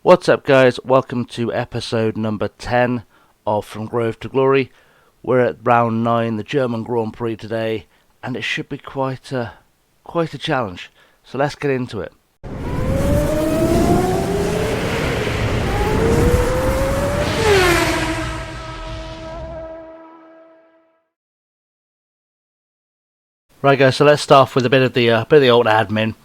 What's up, guys? Welcome to episode number 10 of From Grove to Glory. We're at round 9, the German Grand Prix today, and it should be quite a challenge. So let's get into it. Right, guys. So let's start off with a bit of the old admin,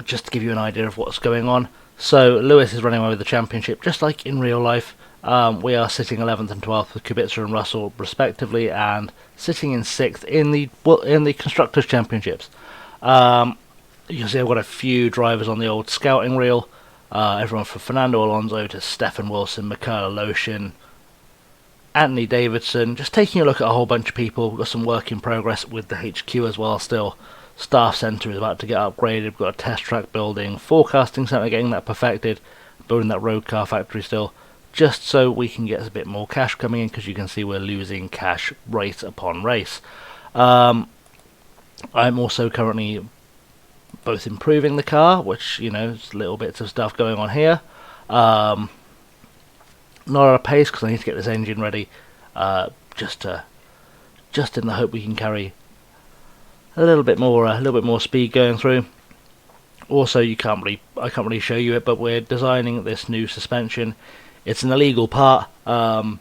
just to give you an idea of what's going on. So Lewis is running away with the championship, just like in real life. We are sitting 11th and 12th with Kubica and Russell respectively, and sitting in 6th in the Constructors' Championships. You can see I've got a few drivers on the old scouting reel. Everyone from Fernando Alonso to Stefan Wilson, Michaela Loshin, Anthony Davidson. Just taking a look at a whole bunch of people. We've got some work in progress with the HQ as well still. Staff Centre is about to get upgraded. We've got a test track building, forecasting centre getting that perfected, building that road car factory still, just so we can get a bit more cash coming in, because you can see we're losing cash race upon race. I'm also currently both improving the car, which, you know, there's little bits of stuff going on here. Not at a pace because I need to get this engine ready, just in the hope we can carry a little bit more speed going through. Also, I can't really show you it, but we're designing this new suspension. It's an illegal part. We'll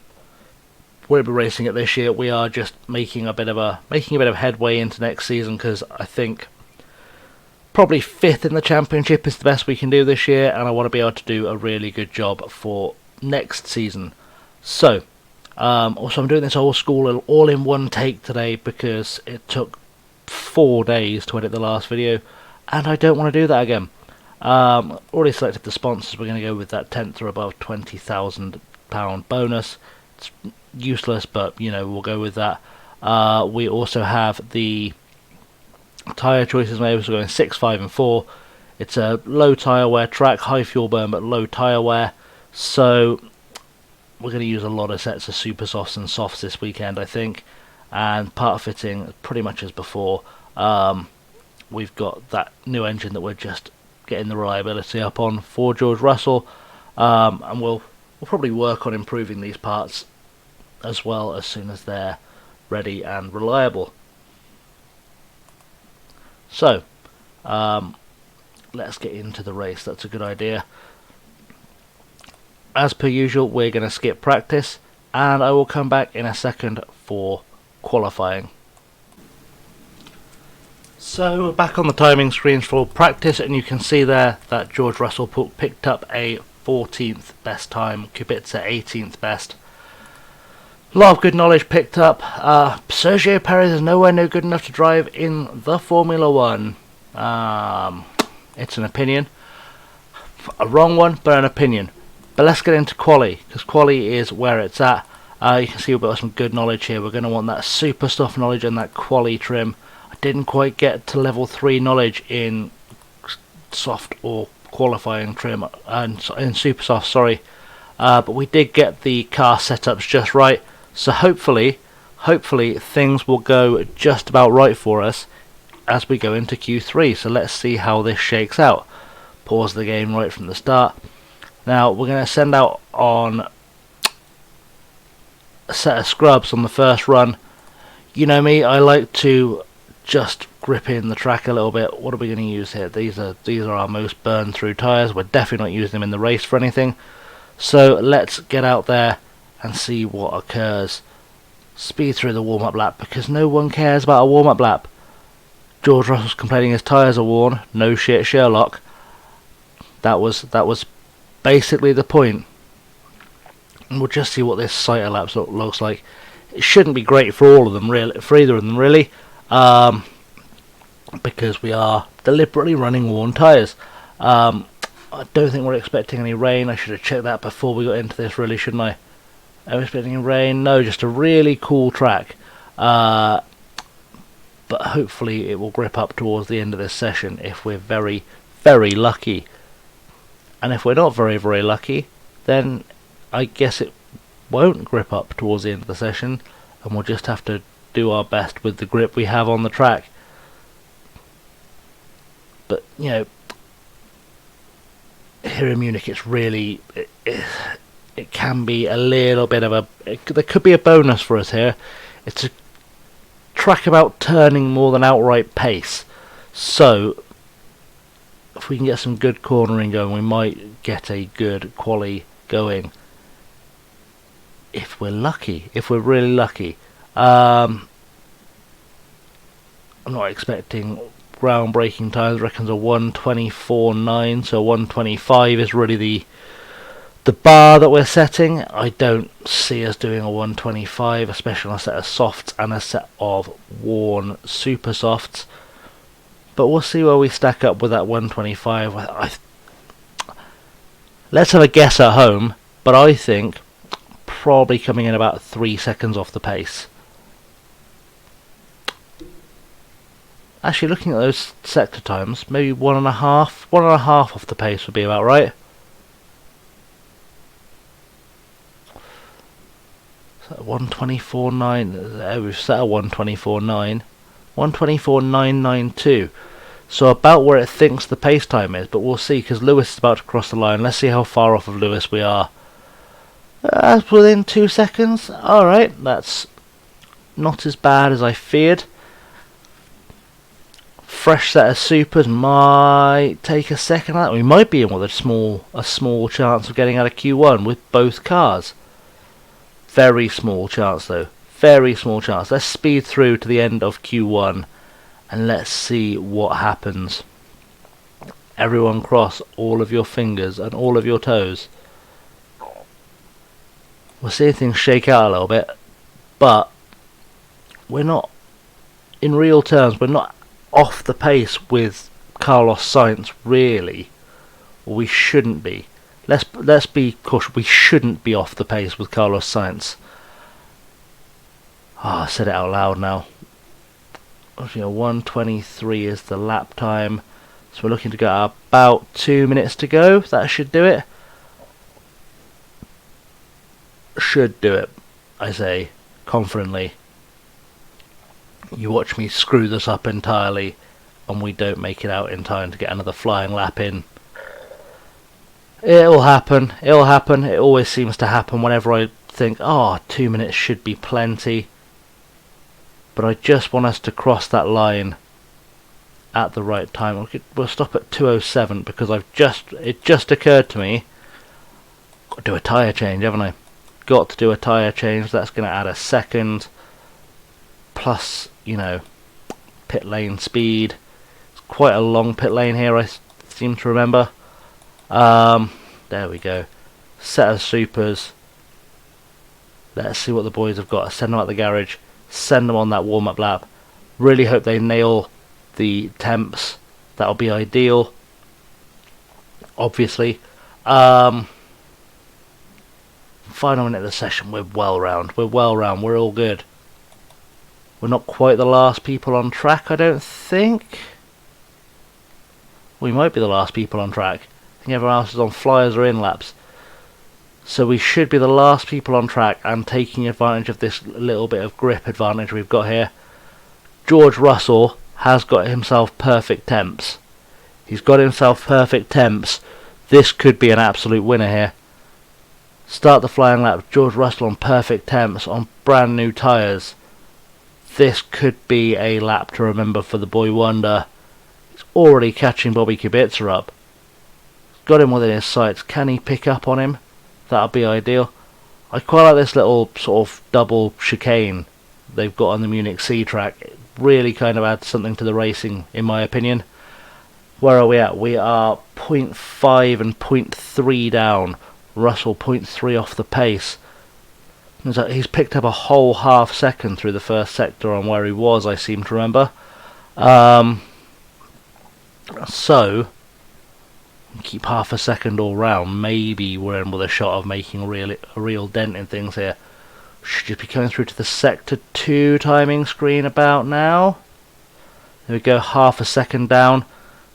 be racing it this year. We are just making a bit of headway into next season, because I think probably 5th in the championship is the best we can do this year, and I want to be able to do a really good job for next season. So, also I'm doing this old school all in one take today, because it took 4 days to edit the last video, and I don't want to do that again. Already selected the sponsors. We're going to go with that 10th or above £20,000 bonus. It's useless, but you know, we'll go with that. We also have the tyre choices made. So we're going 6, 5 and 4. It's a low tyre wear track, high fuel burn but low tyre wear, so we're going to use a lot of sets of super softs and softs this weekend, I think. And part fitting pretty much as before. We've got that new engine that we're just getting the reliability up on for George Russell, and we'll probably work on improving these parts as well as soon as they're ready and reliable. So let's get into the race. That's a good idea. As per usual, we're going to skip practice, and I will come back in a second for qualifying. So we're back on the timing screens for practice, and you can see there that George Russell picked up a 14th best time, Kubica 18th best. A lot of good knowledge picked up. Sergio Perez is nowhere near good enough to drive in the Formula 1. It's an opinion. A wrong one, but an opinion. But let's get into quali, because quali is where it's at. You can see we've got some good knowledge here. We're going to want that super stuff knowledge and that quali trim. I didn't quite get to level 3 knowledge in soft or qualifying trim and in super soft, sorry. But we did get the car setups just right. So hopefully things will go just about right for us as we go into Q3. So let's see how this shakes out. Pause the game right from the start. Now we're going to send out on a set of scrubs on the first run. You know me, I like to just grip in the track a little bit. What are we going to use here? These are our most burned through tyres. We're definitely not using them in the race for anything. So let's get out there and see what occurs. Speed through the warm-up lap, because no one cares about a warm-up lap. George Russell's complaining his tyres are worn. No shit, Sherlock. That was basically the point. And we'll just see what this sight elapse looks like. It shouldn't be great for all of them, really, for either of them, really, because we are deliberately running worn tyres. I don't think we're expecting any rain. I should have checked that before we got into this, really, shouldn't I? Are we expecting rain? No, just a really cool track. But hopefully it will grip up towards the end of this session if we're very, very lucky. And if we're not very, very lucky, then I guess it won't grip up towards the end of the session, and we'll just have to do our best with the grip we have on the track. But, you know, here in Munich, it's really it can be a little bit of there could be a bonus for us here. It's a track about turning more than outright pace, so if we can get some good cornering going, we might get a good quali going. If we're lucky, if we're really lucky. I'm not expecting groundbreaking times. I reckon a 1:24.9, so 1:25 is really the bar that we're setting. I don't see us doing a 1:25, especially on a set of softs and a set of worn super softs. But we'll see where we stack up with that 1:25. Let's have a guess at home, but I think probably coming in about 3 seconds off the pace. Actually, looking at those sector times, maybe 1.5 off the pace would be about right. So 1:24.9. We've set a 1:24.9, 1:24.992. So about where it thinks the pace time is, but we'll see because Lewis is about to cross the line. Let's see how far off of Lewis we are. That's within 2 seconds. Alright, that's not as bad as I feared. Fresh set of supers might take a second out. We might be in with a small chance of getting out of Q1 with both cars. Very small chance though. Very small chance. Let's speed through to the end of Q1 and let's see what happens. Everyone cross all of your fingers and all of your toes. We'll see if things shake out a little bit, but we're not, in real terms, we're not off the pace with Carlos Sainz, really. Or we shouldn't be. Let's be cautious. We shouldn't be off the pace with Carlos Sainz. I said it out loud now. 1:23 is the lap time, so we're looking to go about 2 minutes to go. That should do it. Should do it, I say confidently. You watch me screw this up entirely and we don't make it out in time to get another flying lap in. It'll happen. It'll happen. It always seems to happen whenever I think, 2 minutes should be plenty. But I just want us to cross that line at the right time. We'll stop at 2:07 because it just occurred to me, got to do a tyre change, haven't I? Got to do a tyre change. That's going to add a second. Plus, pit lane speed. It's quite a long pit lane here, I seem to remember. There we go. Set of supers. Let's see what the boys have got. Send them out the garage. Send them on that warm-up lap. Really hope they nail the temps. That'll be ideal. Obviously. Final minute of the session. We're well round. We're all good. We're not quite the last people on track, I don't think. We might be the last people on track. I think everyone else is on flyers or in laps. So we should be the last people on track and taking advantage of this little bit of grip advantage we've got here. George Russell has got himself perfect temps. He's got himself perfect temps. This could be an absolute winner here. Start the flying lap. George Russell on perfect temps on brand new tyres. This could be a lap to remember for the boy wonder. He's already catching Bobby Kubica up. Got him within his sights. Can he pick up on him? That'll be ideal. I quite like this little sort of double chicane they've got on the Munich C track. It really kind of adds something to the racing, in my opinion. Where are we at? We are 0.5 and 0.3 down. Russell 0.3 off the pace. He's picked up a whole half second through the first sector on where he was, I seem to remember. So keep half a second all round. Maybe we're in with a shot of making a real dent in things here. Should just be coming through to the sector 2 timing screen about now. There we go, half a second down.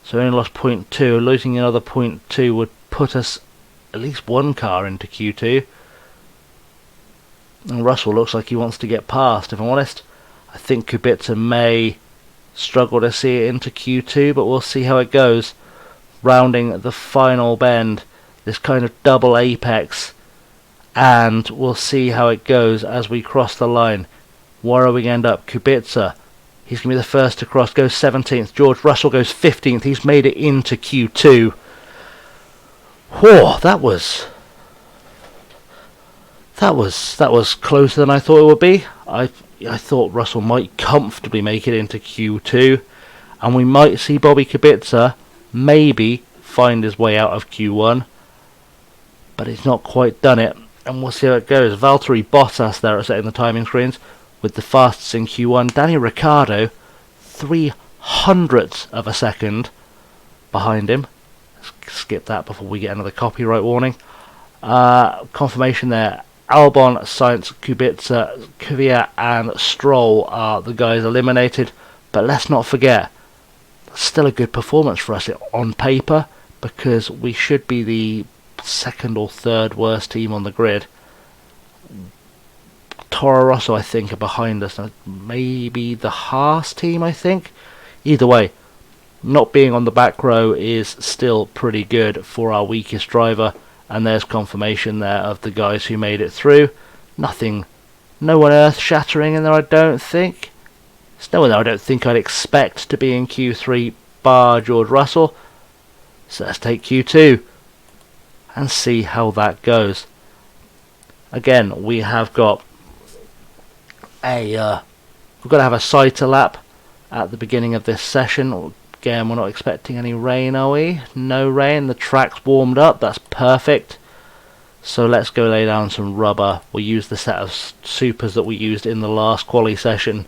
So we only lost 0.2. Losing another 0.2 would put us at least one car into Q2. And Russell looks like he wants to get past, if I'm honest. I think Kubica may struggle to see it into Q2, but we'll see how it goes. Rounding the final bend. this kind of double apex, and we'll see how it goes as we cross the line. Where are we going to end up? Kubica, he's going to be the first to cross, goes 17th. George Russell goes 15th. He's made it into Q2. Whoa, that was closer than I thought it would be. I thought Russell might comfortably make it into Q2, and we might see Bobby Kubica maybe find his way out of Q1, but he's not quite done it, and we'll see how it goes. Valtteri Bottas there at setting the timing screens with the fastest in Q1. Danny Ricciardo, 300ths of a second behind him. Let's skip that before we get another copyright warning. Confirmation there. Albon, Sainz, Kubica, Kvyat and Stroll are the guys eliminated, but let's not forget, still a good performance for us on paper, because we should be the second or third worst team on the grid. Toro Rosso, I think, are behind us. Maybe the Haas team, I think. Either way, not being on the back row is still pretty good for our weakest driver. And there's confirmation there of the guys who made it through. No one earth-shattering in there, I don't think. There's no one there I don't think I'd expect to be in Q3 bar George Russell. So let's take Q2 and see how that goes. Again, we have got we've got to have a sighter lap at the beginning of this session. Again, we're not expecting any rain, are we? No rain. The track's warmed up. That's perfect. So let's go lay down some rubber. We'll use the set of supers that we used in the last quali session,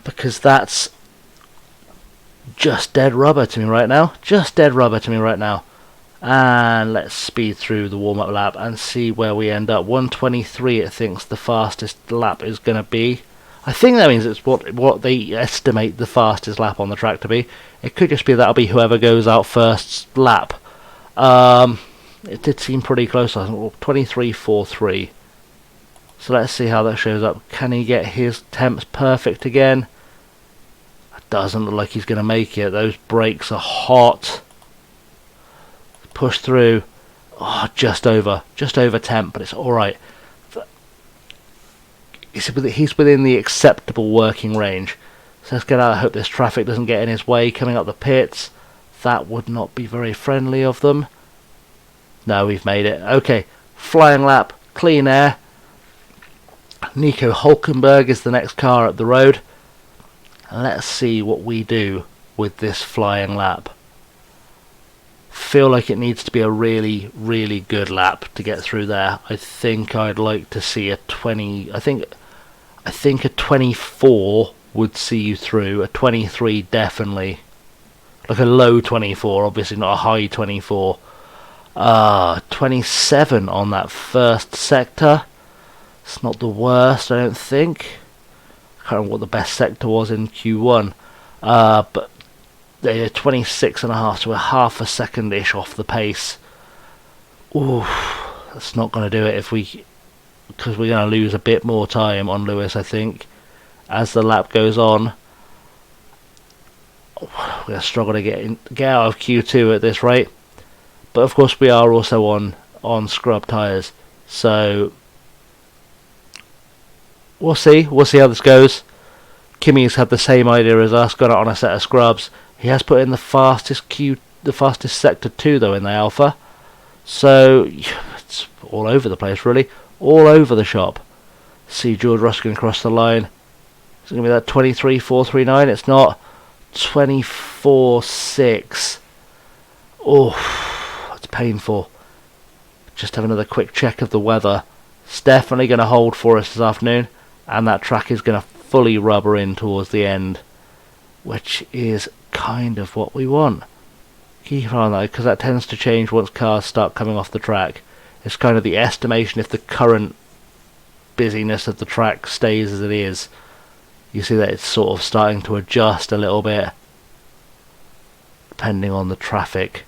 because that's just dead rubber to me right now. Just dead rubber to me right now. And let's speed through the warm-up lap and see where we end up. 1:23 it thinks the fastest lap is going to be. I think that means it's what they estimate the fastest lap on the track to be. It could just be that'll be whoever goes out first lap. It did seem pretty close. I think 23:43. So let's see how that shows up. Can he get his temps perfect again? It doesn't look like he's going to make it. Those brakes are hot. Push through. Oh, just over temp, but it's all right. He's within the acceptable working range. So let's get out. I hope this traffic doesn't get in his way coming up the pits. That would not be very friendly of them. No, we've made it. Okay, flying lap, clean air. Nico Hulkenberg is the next car up the road. And let's see what we do with this flying lap. Feel like it needs to be a really, really good lap to get through there. I think I'd like to see a 20. I think a 24 would see you through. A 23 definitely. Like a low 24, obviously not a high 24. 27 on that first sector. It's not the worst, I don't think. I can't remember what the best sector was in Q1. But they're 26.5, so we're half a second-ish off the pace. Ooh, that's not going to do it because we're going to lose a bit more time on Lewis, I think, as the lap goes on. We're going to struggle to get out of Q2 at this rate. But of course we are also on scrub tyres, so we'll see how this goes. Kimi's had the same idea as us, got it on a set of scrubs. He has put in the fastest sector 2 though in the Alpha, so it's all over the place really, all over the shop. See George Russell going to cross the line. Is it going to be that 23.439? It's not. 24.6. Oh, it's painful. Just have another quick check of the weather. It's definitely going to hold for us this afternoon, and that track is going to fully rubber in towards the end, which is kind of what we want. Keep an eye on that, because that tends to change once cars start coming off the track. It's kind of the estimation if the current busyness of the track stays as it is. You see that it's sort of starting to adjust a little bit depending on the traffic.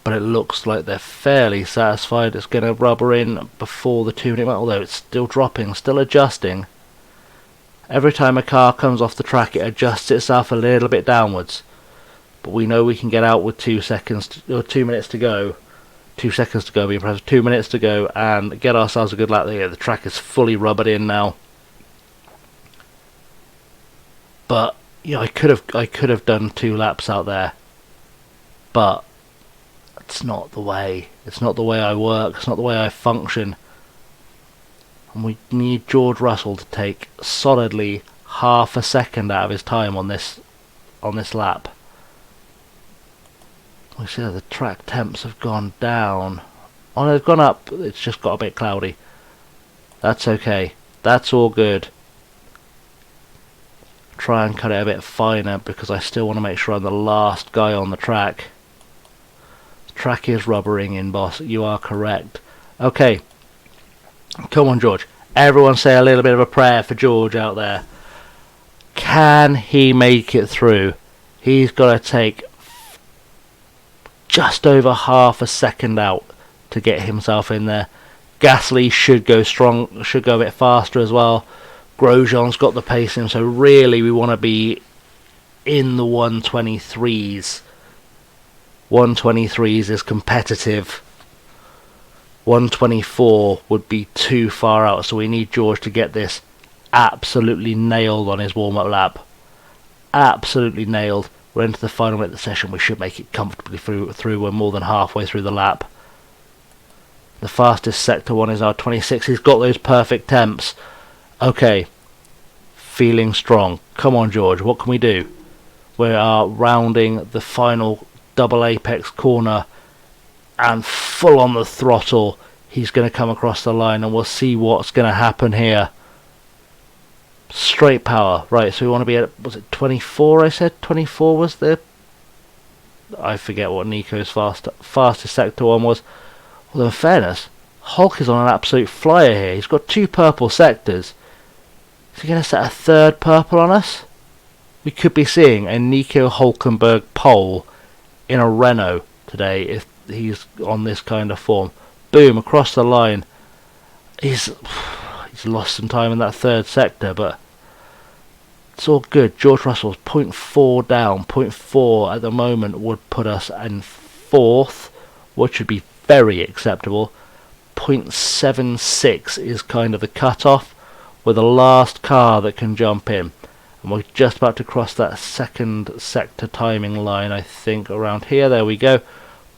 But it looks like they're fairly satisfied it's going to rubber in before the 2 minute mark, although it's still dropping, still adjusting. Every time a car comes off the track it adjusts itself a little bit downwards. but we know we can get out with 2 seconds or 2 minutes to go. 2 seconds to go, being impressive. 2 minutes to go, and get ourselves a good lap there. The track is fully rubbered in now. But I could have done 2 laps out there, but it's not the way. It's not the way I work. It's not the way I function. And we need George Russell to take solidly half a second out of his time on this lap. We see that the track temps have gone down. Oh, they've gone up. It's just got a bit cloudy. That's okay. That's all good. Try and cut it a bit finer because I still want to make sure I'm the last guy on the track. The track is rubbering in, boss. You are correct. Okay. Come on, George. Everyone say a little bit of a prayer for George out there. Can he make it through? He's got to take just over half a second out to get himself in there. Gasly should go strong, should go a bit faster as well. Grosjean's got the pace in, so really we want to be in the 123s. 123s is competitive. 124 would be too far out, so we need George to get this absolutely nailed on his warm-up lap. Absolutely nailed. We're into the final minute of the session. We should make it comfortably through. We're more than halfway through the lap. The fastest sector one is our 26. He's got those perfect temps. Okay, feeling strong. Come on, George, what can we do? We are rounding the final double apex corner and full on the throttle. He's going to come across the line and we'll see what's going to happen here. Straight power. Right, so we want to be at, was it 24 I said? 24 was the... I forget what Nico's fastest sector one was. Well, in fairness, Hulk is on an absolute flyer here. He's got 2 purple sectors. Is he going to set a 3rd purple on us? We could be seeing a Nico Hulkenberg pole in a Renault today if he's on this kind of form. Boom, across the line. He's lost some time in that 3rd sector, but it's all good. George Russell's 0.4 down. 0.4 at the moment would put us in 4th, which would be very acceptable. 0.76 is kind of the cut-off. We're the last car that can jump in, and we're just about to cross that 2nd sector timing line, I think, around here. There we go.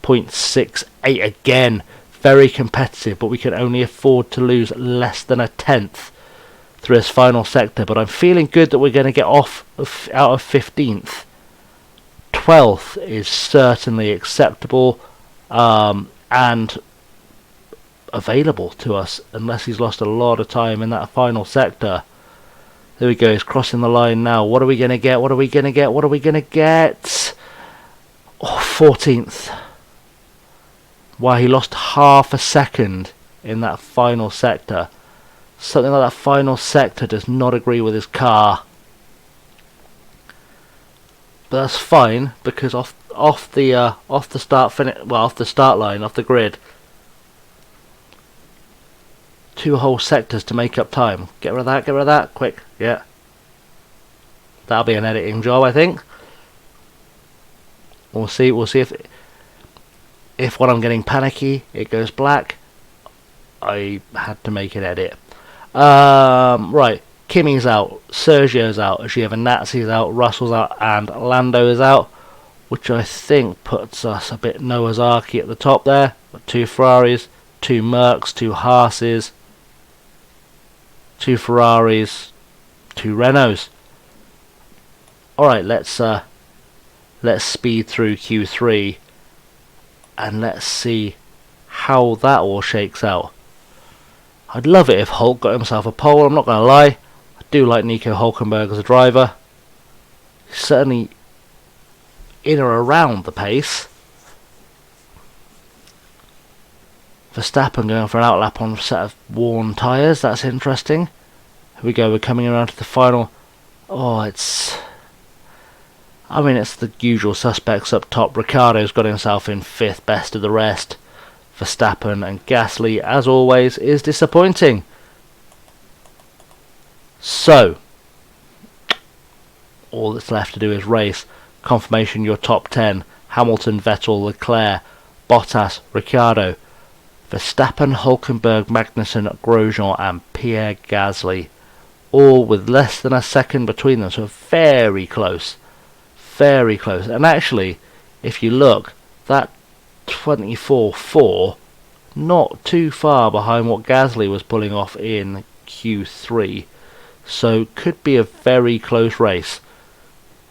0.68 again. Very competitive, but we can only afford to lose less than a 10th through this final sector. But I'm feeling good that we're going to get off out of 15th. 12th is certainly acceptable and available to us, unless he's lost a lot of time in that final sector. There we go, he's crossing the line now. What are we going to get? What are we going to get? What are we going to get? Oh, 14th. Wow, he lost half a second in that final sector. Something like that final sector does not agree with his car. But that's fine, because off the start line, off the grid, 2 whole sectors to make up time. Get rid of that, get rid of that, quick, yeah. That'll be an editing job, I think. We'll see if when I'm getting panicky it goes black. I had to make an edit. Right, Kimi's out, Sergio's out, Giovinazzi's out, Russell's out, and Lando is out, which I think puts us a bit Noah's Ark at the top there. 2 Ferraris, 2 Mercs, 2 Haas's, 2 Ferraris, 2 Renaults. Alright, let's speed through Q3 and let's see how that all shakes out. I'd love it if Hulk got himself a pole, I'm not going to lie. I do like Nico Hulkenberg as a driver. He's certainly in or around the pace. Verstappen going for an outlap on a set of worn tyres, that's interesting. Here we go, we're coming around to the final. Oh, it's the usual suspects up top. Ricciardo's got himself in 5th, best of the rest. Verstappen and Gasly, as always, is disappointing. So, all that's left to do is race. confirmation your top 10. Hamilton, Vettel, Leclerc, Bottas, Ricciardo, Verstappen, Hulkenberg, Magnussen, Grosjean and Pierre Gasly. All with less than a second between them, so very close. Very close. And actually, if you look, that 24.4, not too far behind what Gasly was pulling off in Q3. So could be a very close race.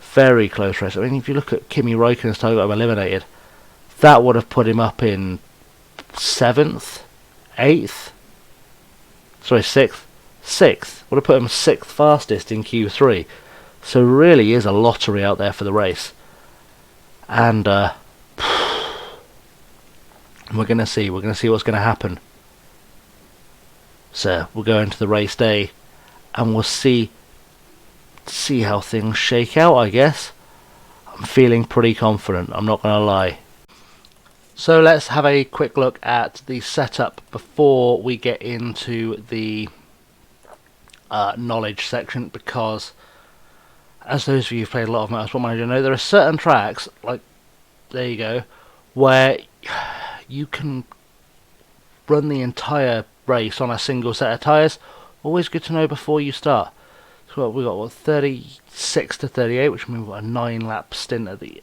Very close race. I mean, if you look at Kimi Räikkönen's time got him eliminated, that would have put him up in 7th, 8th, sorry, 6th. 6th. Would have put him 6th fastest in Q3. So really is a lottery out there for the race. And we're going to see. We're going to see what's going to happen. So we'll go into the race day and we'll see how things shake out, I guess. I'm feeling pretty confident, I'm not going to lie. So let's have a quick look at the setup before we get into the knowledge section, because as those of you who've played a lot of Motorsport Manager know, there are certain tracks, like, there you go, where you can run the entire race on a single set of tyres. Always good to know before you start. So we've got, what, 36 to 38, which means we've got a 9-lap stint at the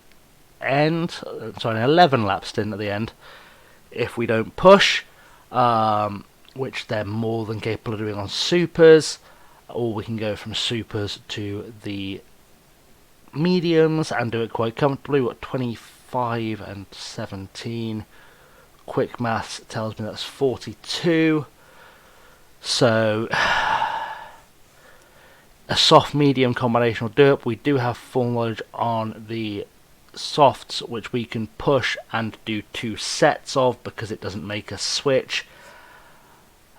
end. Sorry, an 11-lap stint at the end, if we don't push, which they're more than capable of doing on supers. Or we can go from supers to the mediums and do it quite comfortably. We've got 25 and 17. Quick maths tells me that's 42. So a soft medium combination will do it. We do have full knowledge on the softs, which we can push and do 2 sets of because it doesn't make a switch.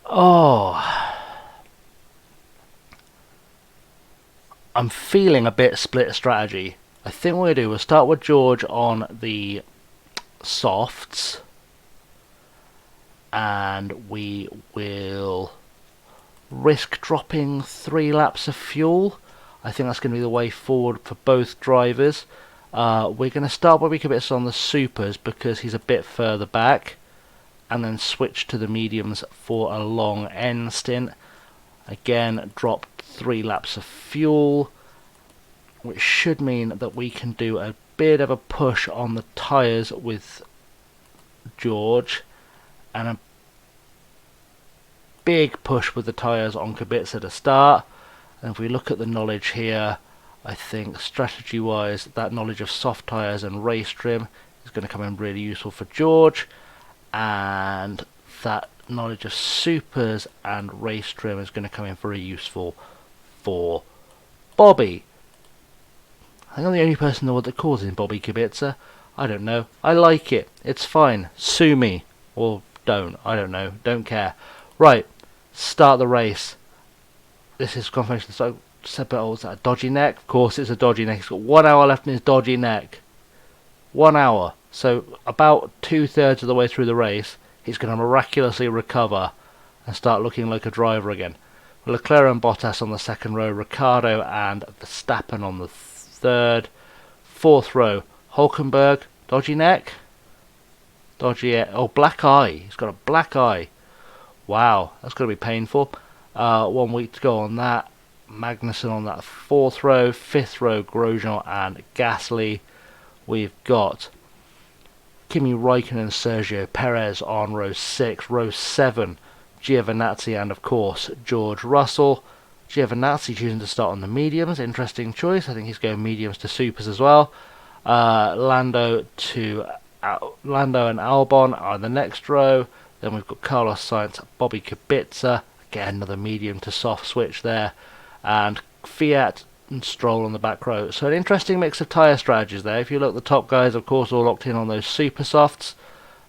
Oh, I'm feeling a bit split strategy. I think what we'll do, we'll start with George on the softs, and we will risk dropping 3 laps of fuel. I think that's going to be the way forward for both drivers. We're going to start Bobby Kubica on the supers because he's a bit further back, and then switch to the mediums for a long end stint. Again, drop 3 laps of fuel, which should mean that we can do a bit of a push on the tyres with George, and a big push with the tyres on Kubica to start. And if we look at the knowledge here, I think strategy wise that knowledge of soft tyres and race trim is going to come in really useful for George, and that knowledge of supers and race trim is going to come in very useful for Bobby. I think I'm the only person in the world that calls him Bobby Kubica. I don't know. I like it. It's fine. Sue me. Or don't. I don't know. Don't care. Right. Start the race. This is confirmation. So, is that a dodgy neck? Of course it's a dodgy neck. He's got 1 hour left in his dodgy neck. 1 hour. So, about 2/3 of the way through the race, he's going to miraculously recover and start looking like a driver again. Leclerc and Bottas on the second row. Ricciardo and Verstappen on the third. Fourth row, Hulkenberg, dodgy neck, black eye. He's got a black eye. Wow, that's going to be painful. 1 week to go on that. Magnussen on that fourth row. Fifth row, Grosjean and Gasly. We've got Kimi Räikkönen and Sergio Perez on row 6. Row 7, Giovinazzi and of course George Russell. Giovinazzi choosing to start on the mediums. Interesting choice. I think he's going mediums to supers as well. Lando and Albon are the next row. Then we've got Carlos Sainz, Bobby Kubica. Again, another medium to soft switch there. And Fiat and Stroll on the back row. So an interesting mix of tyre strategies there. If you look at the top guys, of course, all locked in on those super softs.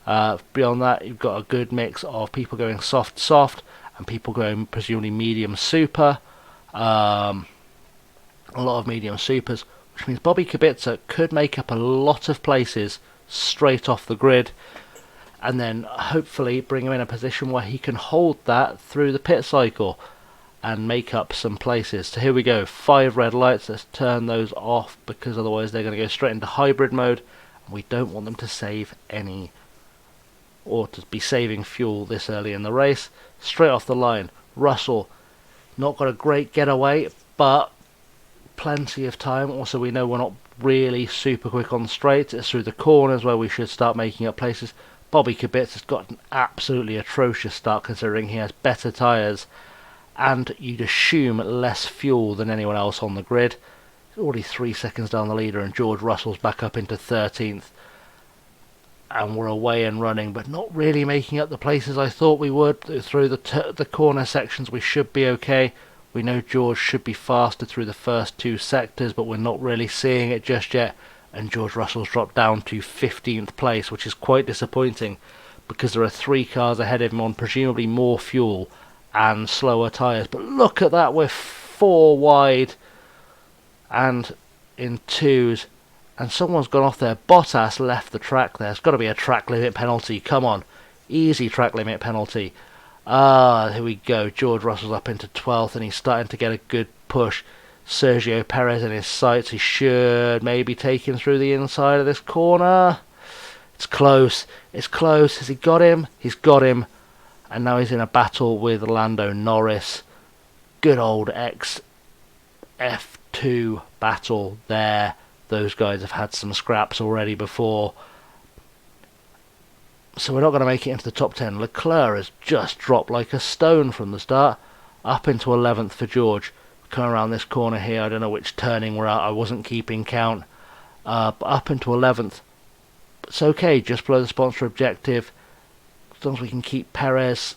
Beyond that, you've got a good mix of people going soft, and people going presumably medium super. A lot of medium supers, which means Bobby Kubica could make up a lot of places straight off the grid, and then hopefully bring him in a position where he can hold that through the pit cycle. and make up some places. So here we go, 5 red lights. Let's turn those off because otherwise they're going to go straight into hybrid mode, and we don't want them to save any, or to be saving fuel this early in the race. Straight off the line, Russell, not got a great getaway, but plenty of time. Also, we know we're not really super quick on the straights. It's through the corners where we should start making up places. Bobby Kubica has got an absolutely atrocious start considering he has better tyres and you'd assume less fuel than anyone else on the grid. He's already 3 seconds down the leader, and George Russell's back up into 13th. And we're away and running, but not really making up the places I thought we would. Through the corner sections we should be okay. We know George should be faster through the first 2 sectors, but we're not really seeing it just yet. And George Russell's dropped down to 15th place, which is quite disappointing because there are 3 cars ahead of him on presumably more fuel and slower tyres. But look at that, we're 4 wide and in 2s, and someone's gone off there. Bottas left the track there. It's got to be a track limit penalty. Come on, easy track limit penalty. Here we go. George Russell's up into 12th and he's starting to get a good push. Sergio Perez in his sights. He should maybe take him through the inside of this corner. It's close. It's close. Has he got him? He's got him. And now he's in a battle with Lando Norris. Good old ex-F2 battle there. Those guys have had some scraps already before. So we're not going to make it into the top 10. Leclerc has just dropped like a stone from the start. Up into 11th for George. Coming around this corner here. I don't know which turning we're at. I wasn't keeping count. But up into 11th. It's okay. Just below the sponsor objective. As long as we can keep Perez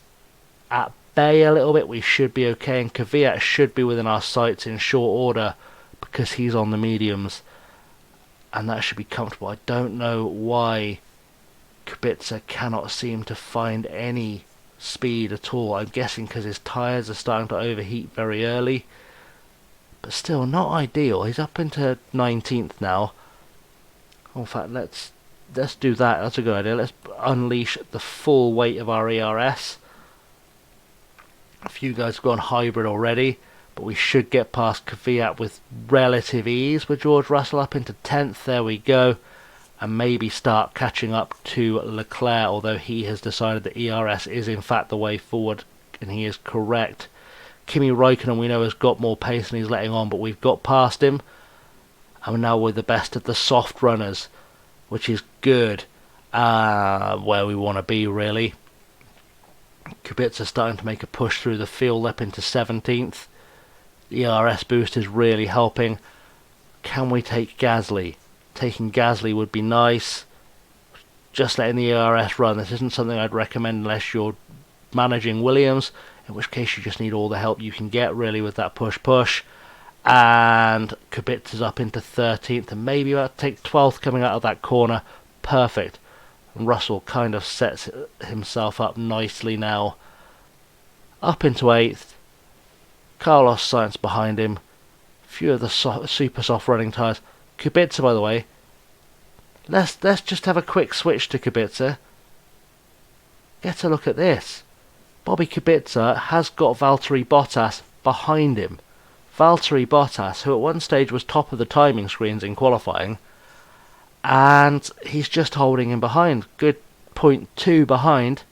at bay a little bit, we should be okay. And Kvyat should be within our sights in short order because he's on the mediums. And that should be comfortable. I don't know why Kubica cannot seem to find any speed at all. I'm guessing because his tyres are starting to overheat very early. But still, not ideal. He's up into 19th now. In fact, let's do that. That's a good idea. Let's unleash the full weight of our ERS. A few guys have gone hybrid already, but we should get past Kvyat with relative ease with George Russell up into 10th. There we go. And maybe start catching up to Leclerc, although he has decided that ERS is in fact the way forward, and he is correct. Kimi Räikkönen, we know, has got more pace and he's letting on, but we've got past him. And now we're the best of the soft runners, which is good. Where we want to be, really. Kubica starting to make a push through the field up into 17th. The ERS boost is really helping. Can we take Gasly? Taking Gasly would be nice. Just letting the ERS run. This isn't something I'd recommend unless you're managing Williams, in which case you just need all the help you can get, really, with that push. And Kubica's up into 13th and maybe about to take 12th coming out of that corner. Perfect. And Russell kind of sets himself up nicely now. Up into 8th. Carlos Sainz behind him. Few of the super soft running tyres. Kubica, by the way. Let's just have a quick switch to Kubica. Get a look at this. Bobby Kubica has got Valtteri Bottas behind him. Valtteri Bottas, who at one stage was top of the timing screens in qualifying, and he's just holding him behind. Good 0.2 behind.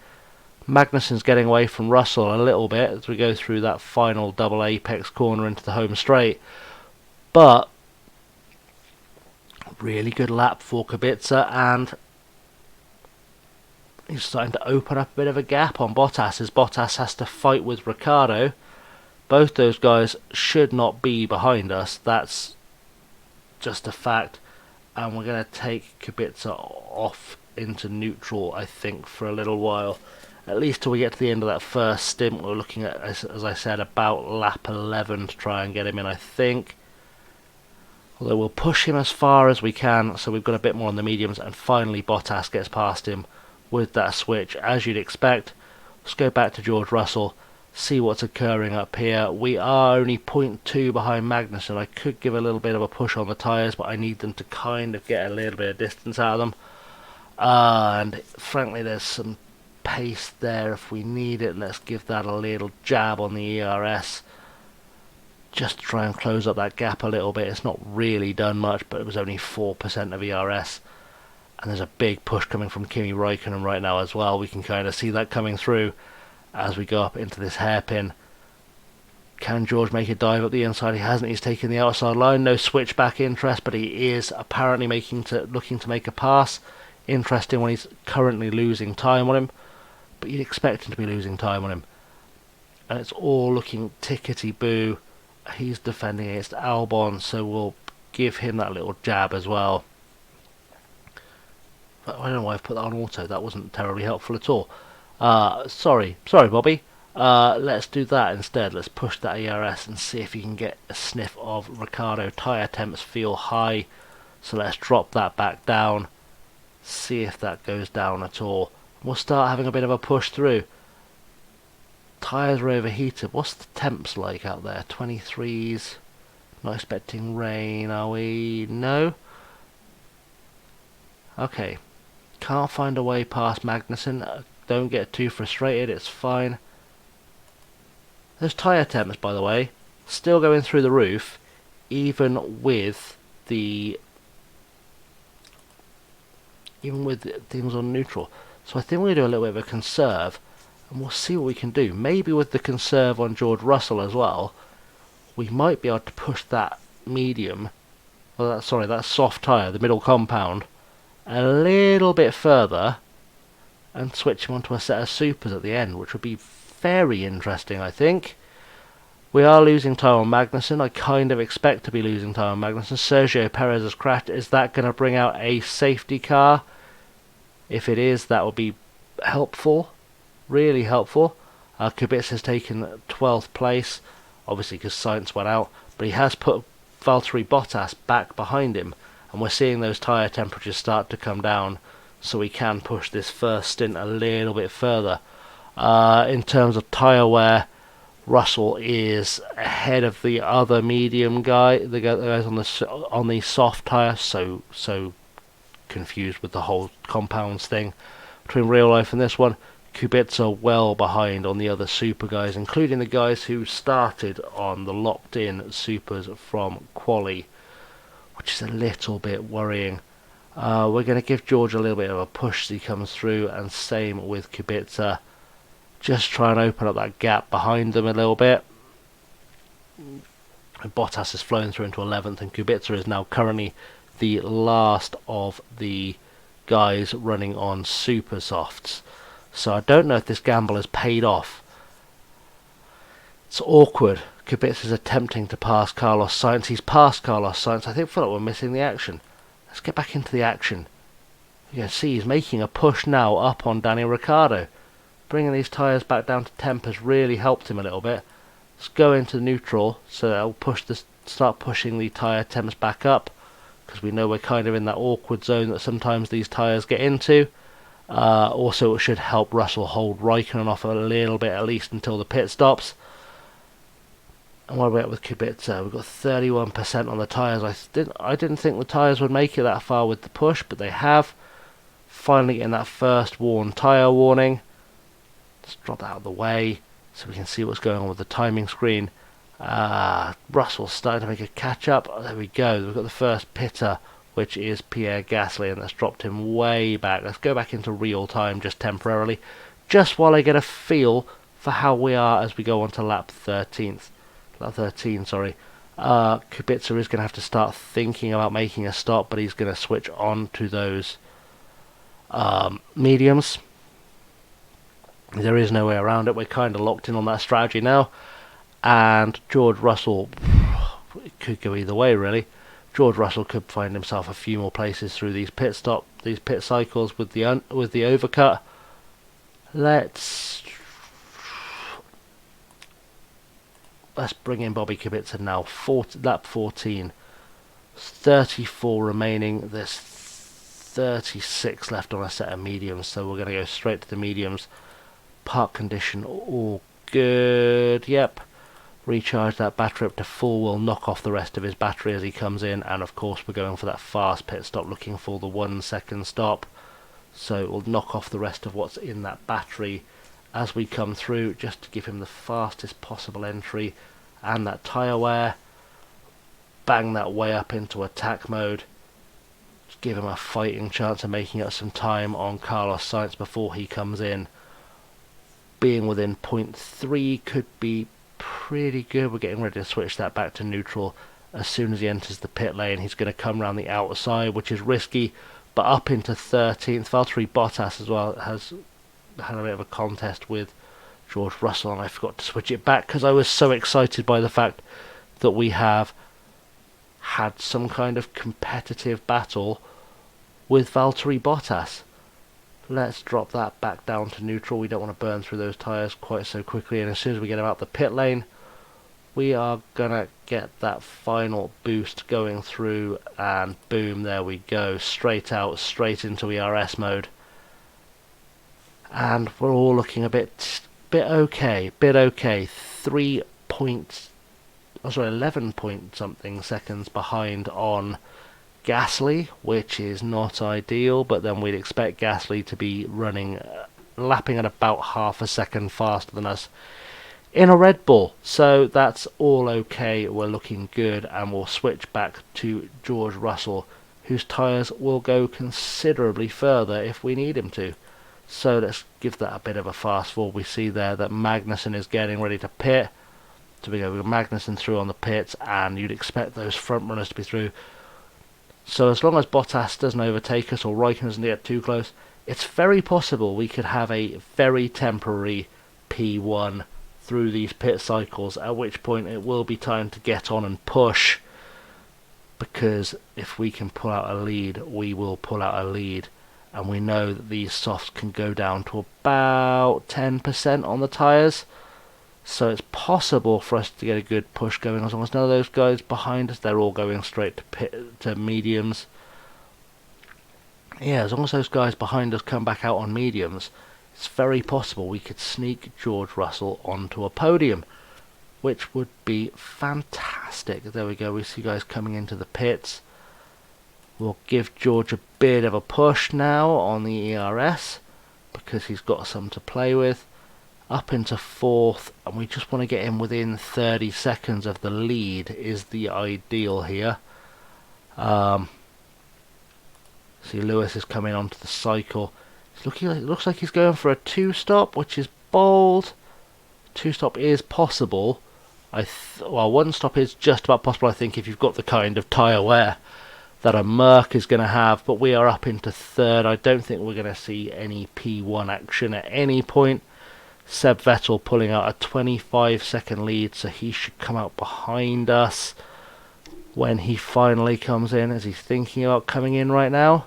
Magnussen's getting away from Russell a little bit as we go through that final double apex corner into the home straight. But really good lap for Kubica, and he's starting to open up a bit of a gap on Bottas as Bottas has to fight with Ricciardo. Both those guys should not be behind us. That's just a fact. And we're going to take Kubica off into neutral, I think, for a little while. At least till we get to the end of that first stint. We're looking at, as I said, about lap 11 to try and get him in, I think. Although we'll push him as far as we can, so we've got a bit more on the mediums. And finally Bottas gets past him with that switch, as you'd expect. Let's go back to George Russell. See what's occurring up here. We are only 0.2 behind Magnussen. I could give a little bit of a push on the tyres, but I need them to kind of get a little bit of distance out of them. And frankly, there's some pace there if we need it. Let's give that a little jab on the ERS. just to try and close up that gap a little bit. It's not really done much, but it was only 4% of ERS. And there's a big push coming from Kimi Räikkönen right now as well. We can kind of see that coming through as we go up into this hairpin. Can George make a dive up the inside? He hasn't. He's taken the outside line. No switchback interest, but he is apparently looking to make a pass. Interesting when he's currently losing time on him, but you'd expect him to be losing time on him. And it's all looking tickety-boo. He's defending against Albon, so we'll give him that little jab as well. But I don't know why I've put that on auto. That wasn't terribly helpful at all. Sorry, Bobby. Let's do that instead. Let's push that ERS and see if you can get a sniff of Ricciardo. Tyre temps feel high, so let's drop that back down. See if that goes down at all. We'll start having a bit of a push through. Tyres are overheated. What's the temps like out there? 23s. Not expecting rain, are we? No? Okay. Can't find a way past Magnussen. Don't get too frustrated, it's fine. Those tyre temps, by the way, still going through the roof, even with things on neutral. So I think we're going to do a little bit of a conserve, and we'll see what we can do. Maybe with the conserve on George Russell as well, we might be able to push that medium, that soft tyre, the middle compound, a little bit further, and switch him onto a set of supers at the end, which would be very interesting, I think. We are losing time on Magnussen. I kind of expect to be losing time on Magnussen. Sergio Perez has crashed. Is that going to bring out a safety car? If it is, that would be helpful. Really helpful. Kubica has taken 12th place, obviously because Sainz went out, but he has put Valtteri Bottas back behind him, and we're seeing those tyre temperatures start to come down, so we can push this first stint a little bit further. In terms of tyre wear, Russell is ahead of the other medium guy, the guys on the soft tyre, so confused with the whole compounds thing between real life and this one. Kubica well behind on the other super guys, including the guys who started on the locked-in supers from quali, which is a little bit worrying. We're going to give George a little bit of a push as he comes through, and same with Kubica. Just try and open up that gap behind them a little bit. Bottas has flown through into 11th, and Kubica is now currently the last of the guys running on super softs. So I don't know if this gamble has paid off. It's awkward. Kubica is attempting to pass Carlos Sainz. He's passed Carlos Sainz. I feel like we're missing the action. Let's get back into the action. You can see he's making a push now up on Daniel Ricciardo. Bringing these tyres back down to temp has really helped him a little bit. Let's go into neutral, so that'll start pushing the tyre temps back up, because we know we're kind of in that awkward zone that sometimes these tyres get into. Also, it should help Russell hold Raikkonen off a little bit, at least until the pit stops. And what about with Kubica? We've got 31% on the tyres. I didn't think the tyres would make it that far with the push, but they have. Finally getting that first worn tyre warning. Let's drop that out of the way so we can see what's going on with the timing screen. Russell's starting to make a catch up. Oh, there we go. We've got the first pitter, which is Pierre Gasly, and that's dropped him way back. Let's go back into real time just temporarily, just while I get a feel for how we are as we go on to lap 13. Kubica is going to have to start thinking about making a stop, but he's going to switch on to those mediums. There is no way around it. We're kind of locked in on that strategy now. And George Russell, it could go either way really. George Russell could find himself a few more places through these pit cycles with the overcut. Let's bring in Bobby Kubica now. Lap 14. 34 remaining. There's 36 left on a set of mediums, so we're going to go straight to the mediums. Park condition all good. Yep. Recharge that battery up to full. We'll knock off the rest of his battery as he comes in, and of course we're going for that fast pit stop, looking for the 1 second stop. So we'll knock off the rest of what's in that battery as we come through, just to give him the fastest possible entry and that tyre wear, bang that way up into attack mode, give him a fighting chance of making up some time on Carlos Sainz before he comes in. Being within 0.3 could be pretty good. We're getting ready to switch that back to neutral. As soon as he enters the pit lane, he's going to come around the outside, which is risky, but up into 13th. Valtteri Bottas as well has had a bit of a contest with George Russell, and I forgot to switch it back because I was so excited by the fact that we have had some kind of competitive battle with Valtteri Bottas. Let's drop that back down to neutral. We don't want to burn through those tyres quite so quickly, and as soon as we get him out the pit lane, we are going to get that final boost going through, and boom, there we go. Straight out, straight into ERS mode. And we're all looking a bit okay. 11 point something seconds behind on Gasly, which is not ideal, but then we'd expect Gasly to be lapping at about half a second faster than us in a Red Bull. So that's all okay, we're looking good, and we'll switch back to George Russell, whose tyres will go considerably further if we need him to. So let's give that a bit of a fast forward. We see there that Magnussen is getting ready to pit. So we go with Magnussen through on the pits, and you'd expect those front runners to be through. So as long as Bottas doesn't overtake us or Raikkonen doesn't get too close, it's very possible we could have a very temporary P1 through these pit cycles, at which point it will be time to get on and push, because if we can pull out a lead, we will pull out a lead, and we know that these softs can go down to about 10% on the tyres. So it's possible for us to get a good push going, as long as none of those guys behind us, they're all going straight to mediums. Yeah, as long as those guys behind us come back out on mediums, it's very possible we could sneak George Russell onto a podium, which would be fantastic. There we go, we see guys coming into the pits. We'll give George a bit of a push now on the ERS, because he's got some to play with. Up into 4th, and we just want to get him within 30 seconds of the lead is the ideal here. See, Lewis is coming onto the cycle. It looks like he's going for a 2-stop, which is bold. 2-stop is possible. Well, 1-stop is just about possible, I think, if you've got the kind of tyre wear that a Merc is going to have, but we are up into 3rd. I don't think we're going to see any P1 action at any point. Seb Vettel pulling out a 25-second lead, so he should come out behind us when he finally comes in. Is he thinking about coming in right now?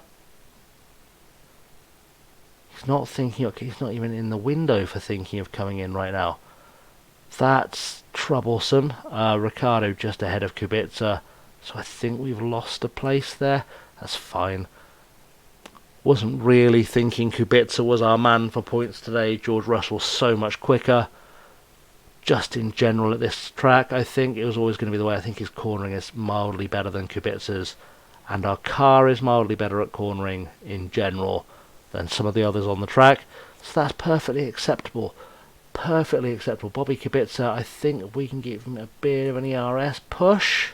He's not thinking. He's not even in the window for thinking of coming in right now. That's troublesome. Ricciardo just ahead of Kubica, so I think we've lost a place there. That's fine. Wasn't really thinking Kubica was our man for points today. George Russell's so much quicker. Just in general at this track, I think it was always going to be the way. I think his cornering is mildly better than Kubica's, and our car is mildly better at cornering in general than some of the others on the track. So that's perfectly acceptable. Perfectly acceptable. Bobby Kubica, I think we can give him a bit of an ERS push.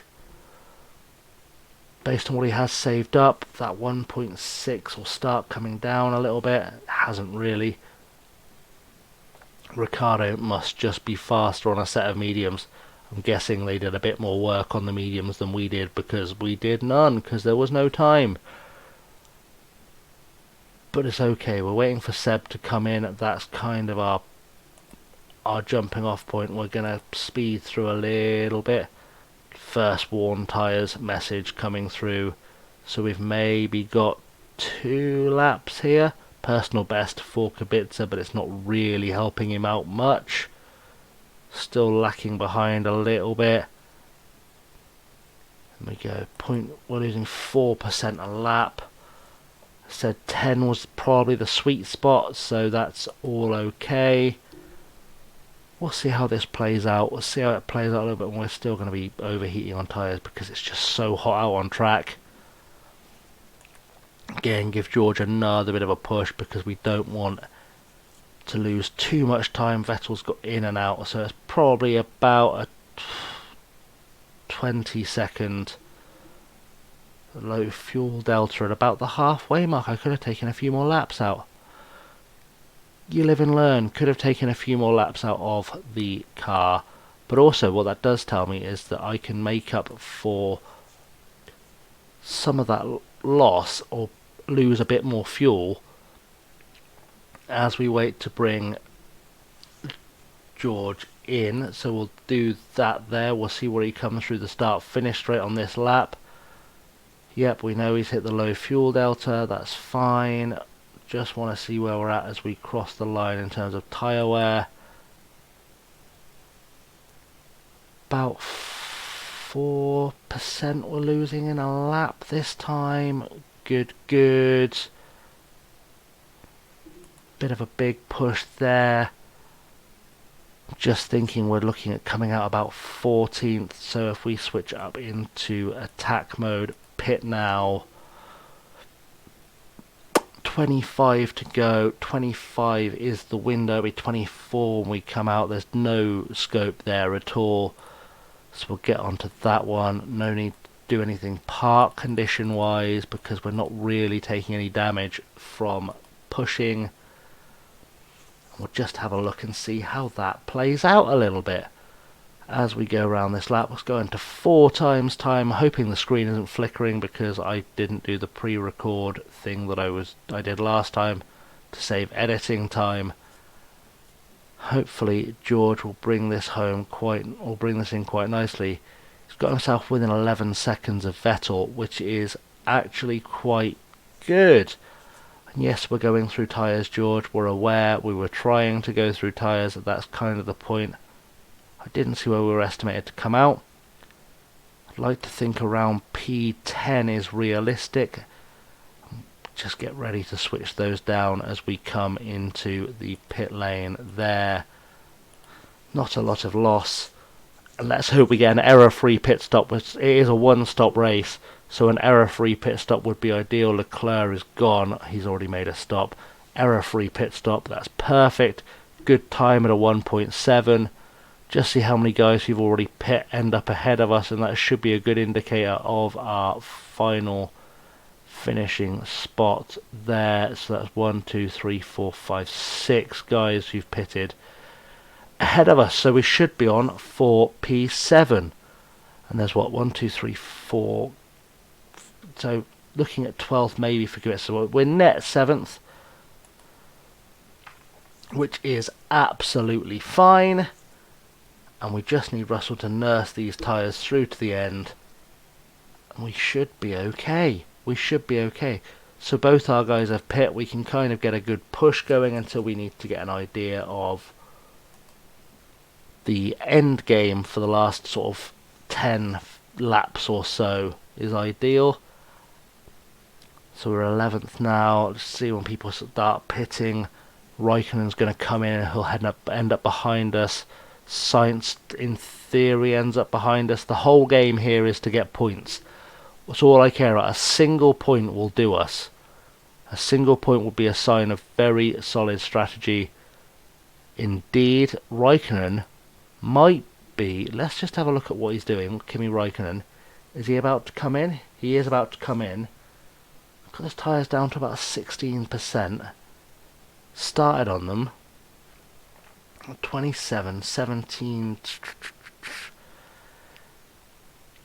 Based on what he has saved up, that 1.6 will start coming down a little bit. It hasn't really. Ricciardo must just be faster on a set of mediums. I'm guessing they did a bit more work on the mediums than we did, because we did none, because there was no time. But it's okay, we're waiting for Seb to come in. That's kind of our jumping off point. We're going to speed through a little bit. First worn tyres message coming through, so we've maybe got 2 laps here. Personal best for Kubica, but it's not really helping him out much. Still lacking behind a little bit. There we go. We're losing 4% a lap. I said 10 was probably the sweet spot, so that's all okay. We'll see how this plays out. We'll see how it plays out a little bit, and we're still going to be overheating on tyres because it's just so hot out on track. Again, give George another bit of a push because we don't want to lose too much time. Vettel's got in and out, so it's probably about a 20-second low fuel delta at about the halfway mark. I could have taken a few more laps out. You live and learn. Could have taken a few more laps out of the car. But also what that does tell me is that I can make up for some of that loss or lose a bit more fuel as we wait to bring George in. So we'll do that there. We'll see where he comes through the start finish straight on this lap. Yep, we know he's hit the low fuel delta. That's fine. Just want to see where we're at as we cross the line in terms of tyre wear. About 4% we're losing in a lap this time. Good. Bit of a big push there. Just thinking we're looking at coming out about 14th. So if we switch up into attack mode, pit now. 25 to go. 25 is the window. It'll be 24 when we come out. There's no scope there at all. So we'll get onto that one. No need to do anything park condition wise because we're not really taking any damage from pushing. We'll just have a look and see how that plays out a little bit as we go around this lap. Let's go into 4 times time, hoping the screen isn't flickering because I didn't do the pre-record thing that I did last time to save editing time. Hopefully George will bring this in quite nicely. He's got himself within 11 seconds of Vettel, which is actually quite good. And yes, we're going through tyres, George. We're aware we were trying to go through tyres. That's kind of the point. I didn't see where we were estimated to come out. I'd like to think around P10 is realistic. Just get ready to switch those down as we come into the pit lane there. Not a lot of loss. And let's hope we get an error-free pit stop. It is a one-stop race, so an error-free pit stop would be ideal. Leclerc is gone. He's already made a stop. Error-free pit stop. That's perfect. Good time at a 1.7. Just see how many guys who've already pit end up ahead of us, and that should be a good indicator of our final finishing spot there. So that's 1, 2, 3, 4, 5, 6 guys who've pitted ahead of us. So we should be on for P7. And there's what, 1, 2, 3, 4. So looking at 12th maybe for Gwitz. So we're net 7th, which is absolutely fine. And we just need Russell to nurse these tyres through to the end. And we should be okay. We should be okay. So both our guys have pit. We can kind of get a good push going until we need to get an idea of the end game for the last sort of 10 laps or so is ideal. So we're 11th now. Let's see when people start pitting. Raikkonen's going to come in and he'll end up behind us. Sainz, in theory, ends up behind us. The whole game here is to get points. That's all I care about. A single point will do us. A single point will be a sign of very solid strategy indeed. Raikkonen might be... Let's just have a look at what he's doing. Kimi Raikkonen. Is he about to come in? He is about to come in. Got his tyres down to about 16%. Started on them. 27, 17...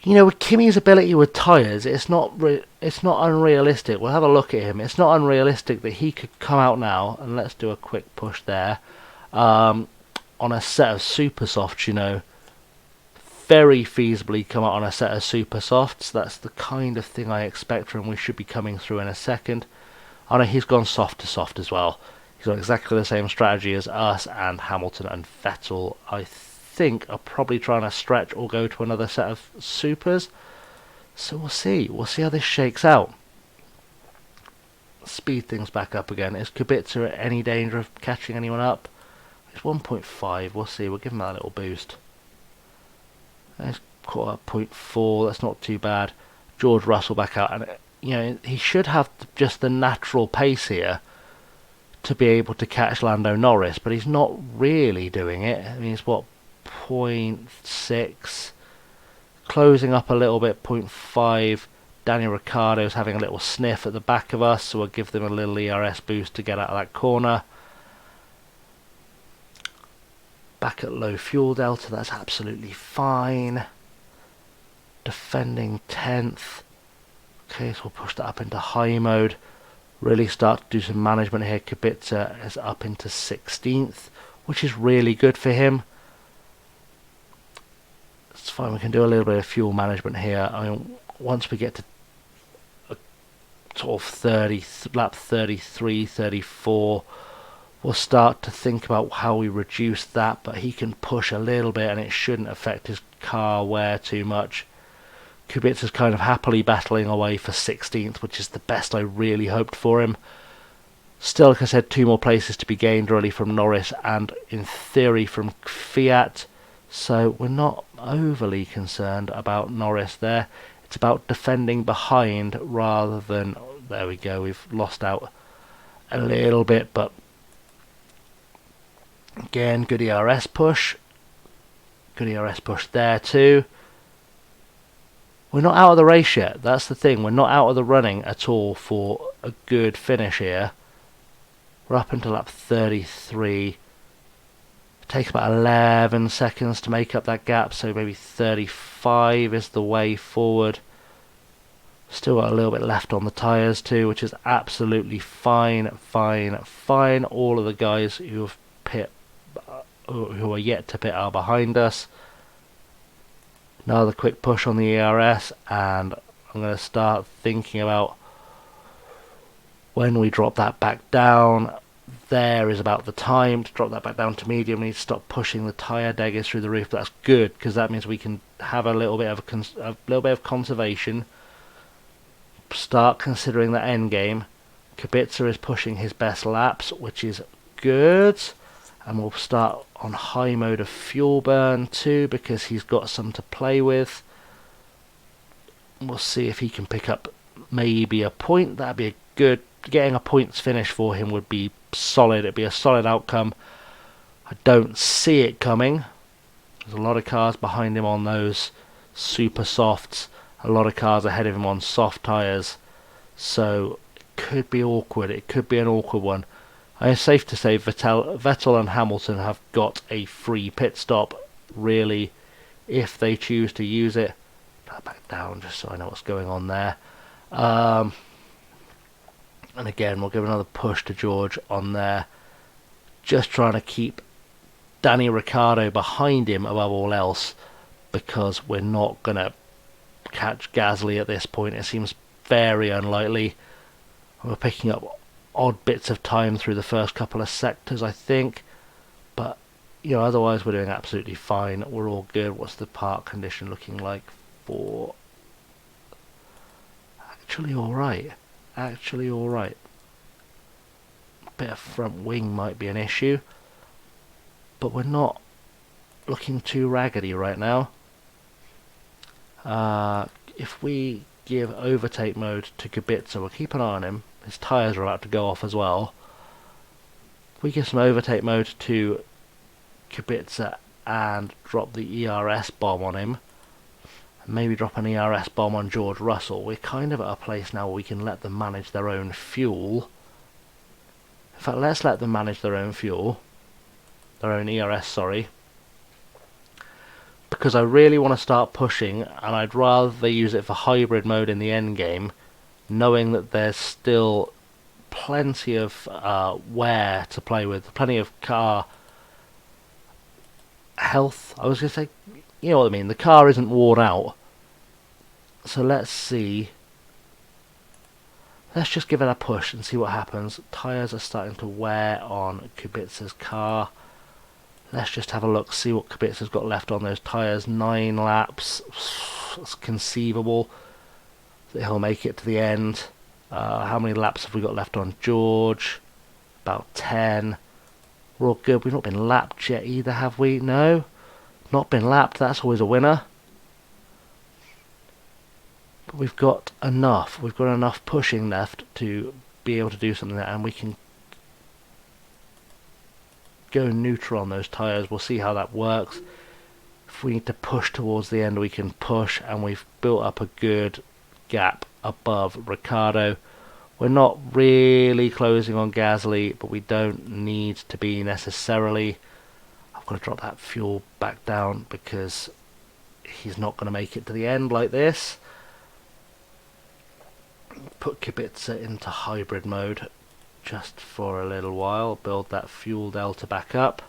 You know, with Kimi's ability with tyres, it's not unrealistic. We'll have a look at him. It's not unrealistic that he could come out now, and let's do a quick push there, on a set of super softs, you know. Very feasibly come out on a set of super softs. That's the kind of thing I expect from him. We should be coming through in a second. Oh no, he's gone soft to soft as well. He's got exactly the same strategy as us and Hamilton and Vettel, I think, are probably trying to stretch or go to another set of supers. So we'll see. We'll see how this shakes out. Speed things back up again. Is Kubica at any danger of catching anyone up? It's 1.5. We'll see. We'll give him that little boost. He's caught up 0.4. That's not too bad. George Russell back out. And, you know, he should have just the natural pace here to be able to catch Lando Norris, but he's not really doing it. I mean, he's what, 0.6, closing up a little bit, 0.5. Daniel Ricciardo's having a little sniff at the back of us, so we'll give them a little ERS boost to get out of that corner. Back at low fuel delta, that's absolutely fine. Defending 10th. Okay, so we'll push that up into high mode. Really start to do some management here. Kubica is up into 16th, which is really good for him. It's fine, we can do a little bit of fuel management here. I mean, once we get to sort of lap 33, 34, we'll start to think about how we reduce that, but he can push a little bit and it shouldn't affect his car wear too much. Kubica's kind of happily battling away for 16th, which is the best I really hoped for him. Still, like I said, 2 more places to be gained really from Norris and in theory from Fiat, so we're not overly concerned about Norris there. It's about defending behind rather than, there we go, we've lost out a little bit, but again, good ERS push. Good ERS push there too. We're not out of the race yet, that's the thing, we're not out of the running at all for a good finish here. We're up until lap 33. It takes about 11 seconds to make up that gap, so maybe 35 is the way forward. Still got a little bit left on the tyres too, which is absolutely fine, fine, fine. All of the guys who are yet to pit are behind us. Another quick push on the ERS, and I'm going to start thinking about when we drop that back down. There is about the time to drop that back down to medium. We need to stop pushing the tyre deggers through the roof. That's good, because that means we can have a little bit of conservation. Start considering the end game. Kubica is pushing his best laps, which is good. And we'll start on high mode of fuel burn too, because he's got some to play with. We'll see if he can pick up maybe a point. That'd be a good, getting a points finish for him would be solid. It'd be a solid outcome. I don't see it coming. There's a lot of cars behind him on those super softs. A lot of cars ahead of him on soft tyres. So it could be awkward. It could be an awkward one. It's safe to say Vettel and Hamilton have got a free pit stop, really, if they choose to use it. Put that back down just so I know what's going on there. And again, we'll give another push to George on there. Just trying to keep Danny Ricciardo behind him above all else, because we're not going to catch Gasly at this point. It seems very unlikely. We're picking up odd bits of time through the first couple of sectors, I think, but otherwise we're doing absolutely fine. We're all good. What's the park condition looking like for? Actually alright. A bit of front wing might be an issue, but we're not looking too raggedy right now. If we give overtake mode to Kubica, we'll keep an eye on him. His tyres are about to go off as well. If we give some overtake mode to Kubica and drop the ERS bomb on him, and maybe drop an ERS bomb on George Russell, we're kind of at a place now where we can let them manage their own fuel. In fact, let's let them manage their own fuel. Their own ERS, sorry. Because I really want to start pushing, and I'd rather they use it for hybrid mode in the end game, knowing that there's still plenty of wear to play with, plenty of car health. I was going to say, you know what I mean, the car isn't worn out. So let's see. Let's just give it a push and see what happens. Tyres are starting to wear on Kubica's car. Let's just have a look, see what Kubica's got left on those tyres. 9 laps. It's conceivable that he'll make it to the end. How many laps have we got left on George? About 10. We're all good. We've not been lapped yet either, have we? No. Not been lapped. That's always a winner. But we've got enough. We've got enough pushing left to be able to do something there, and we can go neutral on those tyres. We'll see how that works. If we need to push towards the end, we can push, and we've built up a good gap above Ricciardo. We're not really closing on Gasly, but we don't need to be necessarily. I've got to drop that fuel back down because he's not going to make it to the end like this. Put Kubica into hybrid mode just for a little while, build that fuel delta back up.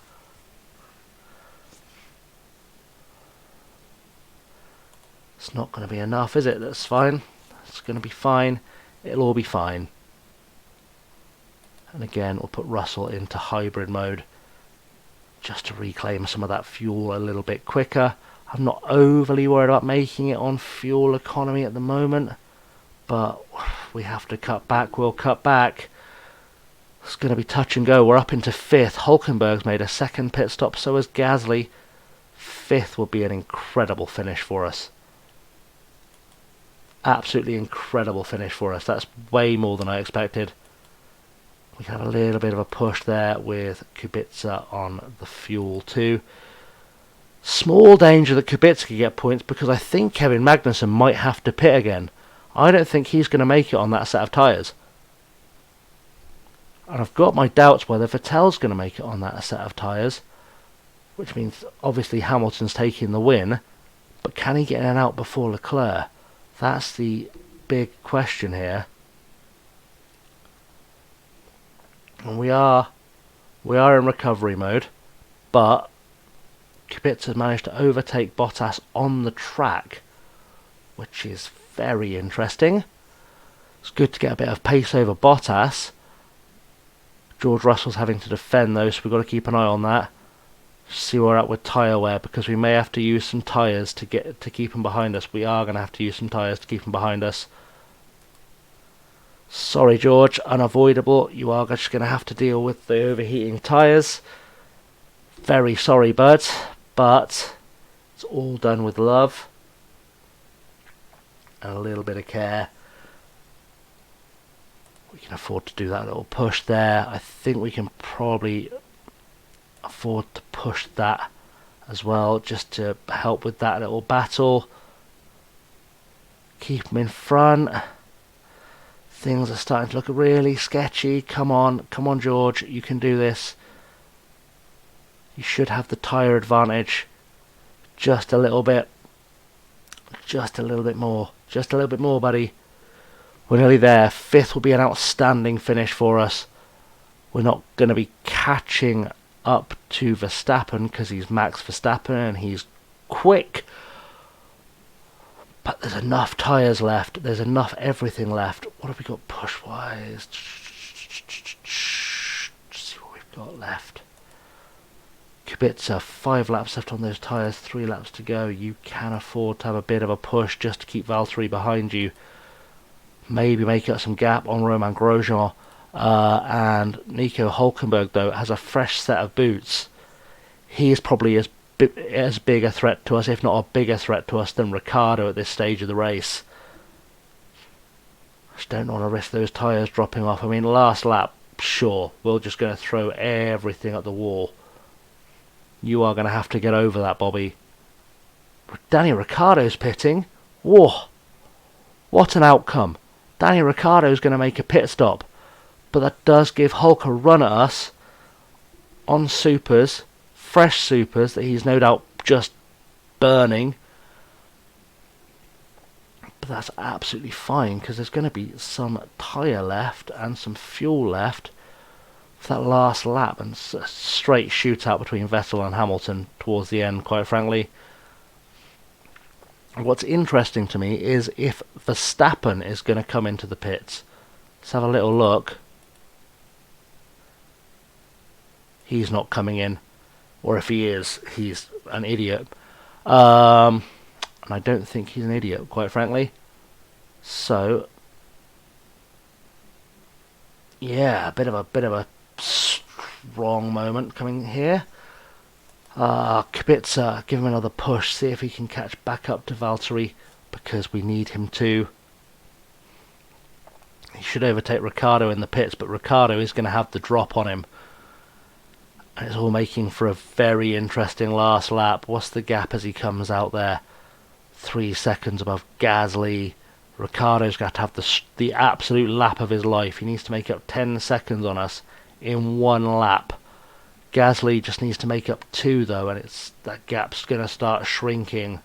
It's not going to be enough, is it? That's fine. It's going to be fine. It'll all be fine. And again, we'll put Russell into hybrid mode just to reclaim some of that fuel a little bit quicker. I'm not overly worried about making it on fuel economy at the moment, but we have to cut back. We'll cut back. It's going to be touch and go. We're up into 5th. Hulkenberg's made a 2nd pit stop, so has Gasly. 5th will be an incredible finish for us. Absolutely incredible finish for us. That's way more than I expected. We have a little bit of a push there with Kubica on the fuel too. Small danger that Kubica could get points because I think Kevin Magnussen might have to pit again. I don't think he's going to make it on that set of tyres. And I've got my doubts whether Vettel's going to make it on that set of tyres, which means obviously Hamilton's taking the win, but can he get in and out before Leclerc? That's the big question here. And we are in recovery mode, but Kubica managed to overtake Bottas on the track, which is very interesting. It's good to get a bit of pace over Bottas. George Russell's having to defend though, so we've got to keep an eye on that. See where we're at with tyre wear, because we may have to use some tyres to keep them behind us. We are going to have to use some tyres to keep them behind us. Sorry, George, unavoidable. You are just going to have to deal with the overheating tyres. Very sorry, bud, but it's all done with love and a little bit of care. We can afford to do that little push there. I think we can probably afford to push that as well, just to help with that little battle. Keep them in front. Things are starting to look really sketchy. Come on, George, you can do this. You should have the tyre advantage. Just a little bit. Just a little bit more. Just a little bit more, buddy. We're nearly there. 5th will be an outstanding finish for us. We're not going to be catching up to Verstappen because he's Max Verstappen and he's quick. But there's enough tyres left. There's enough everything left. What have we got push-wise? See what we've got left. Kubica, 5 laps left on those tyres, 3 laps to go. You can afford to have a bit of a push just to keep Valtteri behind you. Maybe make up some gap on Romain Grosjean. And Nico Hulkenberg, though, has a fresh set of boots. He is probably as big a threat to us, if not a bigger threat to us, than Ricciardo at this stage of the race. Just don't want to risk those tyres dropping off. I mean, last lap, sure, we're just going to throw everything at the wall. You are going to have to get over that, Bobby. Danny Ricciardo's pitting. Whoa! What an outcome. Danny Ricciardo's going to make a pit stop. But that does give Hulk a run at us on supers, fresh supers that he's no doubt just burning. But that's absolutely fine because there's going to be some tyre left and some fuel left for that last lap, and a straight shootout between Vettel and Hamilton towards the end, quite frankly. What's interesting to me is if Verstappen is going to come into the pits. Let's have a little look. He's not coming in, or if he is, he's an idiot. And I don't think he's an idiot, quite frankly. So, yeah, a bit of a strong moment coming here. Kubica, give him another push, see if he can catch back up to Valtteri, because we need him to. He should overtake Ricciardo in the pits, but Ricciardo is going to have the drop on him. And it's all making for a very interesting last lap. What's the gap as he comes out there? 3 seconds above Gasly. Ricciardo's got to have the absolute lap of his life. He needs to make up 10 seconds on us in 1 lap. Gasly just needs to make up 2 though, and that gap's going to start shrinking.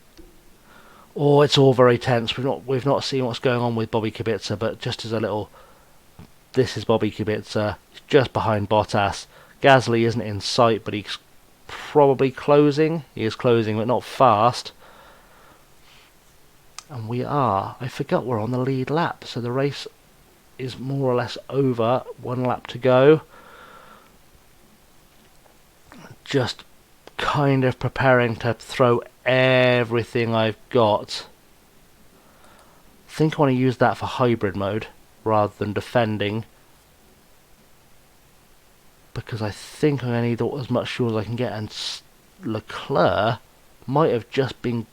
Oh, it's all very tense. We've not seen what's going on with Bobby Kubica, but just as a little, this is Bobby Kubica. He's just behind Bottas. Gasly isn't in sight, but he's probably closing. He is closing, but not fast. And I forgot we're on the lead lap, so the race is more or less over. 1 lap to go. Just kind of preparing to throw everything I've got. I think I want to use that for hybrid mode rather than defending, because I think I'm going to need as much fuel as I can get. And Leclerc might have just been...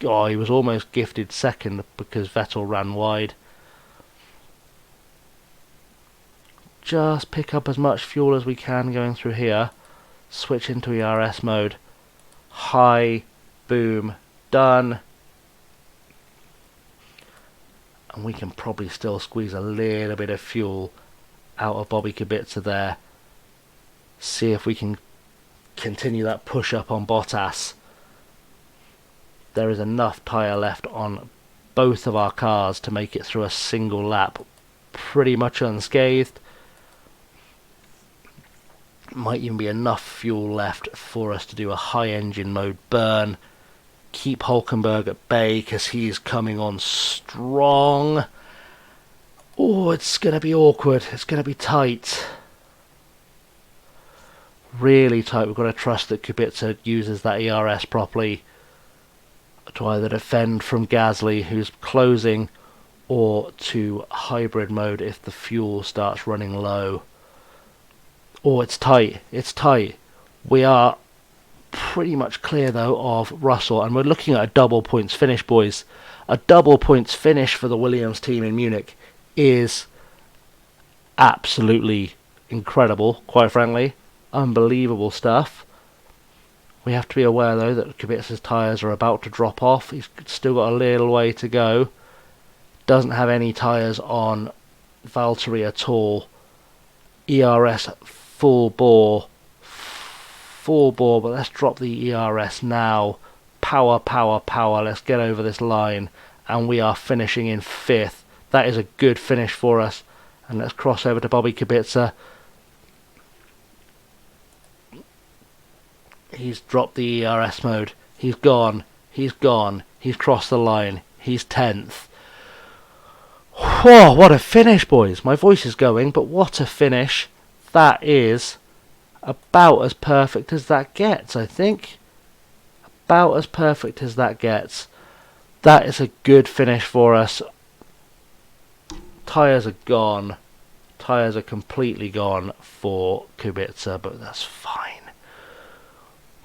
Oh, he was almost gifted second because Vettel ran wide. Just pick up as much fuel as we can going through here. Switch into ERS mode. High, boom, done. And we can probably still squeeze a little bit of fuel out of Bobby Kubica there. See if we can continue that push up on Bottas. There is enough tyre left on both of our cars to make it through a single lap pretty much unscathed. Might even be enough fuel left for us to do a high engine mode burn. Keep Hulkenberg at bay because he's coming on strong. Oh, it's going to be awkward. It's going to be tight. Really tight. We've got to trust that Kubica uses that ERS properly to either defend from Gasly, who's closing, or to hybrid mode if the fuel starts running low. Oh, it's tight. It's tight. We are pretty much clear, though, of Russell, and we're looking at a double points finish, boys. A double points finish for the Williams team in Munich is absolutely incredible, quite frankly. Unbelievable stuff. We have to be aware, though, that Kubica's tyres are about to drop off. He's still got a little way to go. Doesn't have any tyres on Valtteri at all. ERS full bore, but let's drop the ERS now. Power, power, power. Let's get over this line, and we are finishing in 5th. That is a good finish for us. And let's cross over to Bobby Kubica. He's dropped the ERS mode. He's gone. He's gone. He's crossed the line. He's 10th. Whoa, what a finish, boys. My voice is going, but what a finish. That is about as perfect as that gets, I think. About as perfect as that gets. That is a good finish for us. Tyres are gone. Tyres are completely gone for Kubica, but that's fine.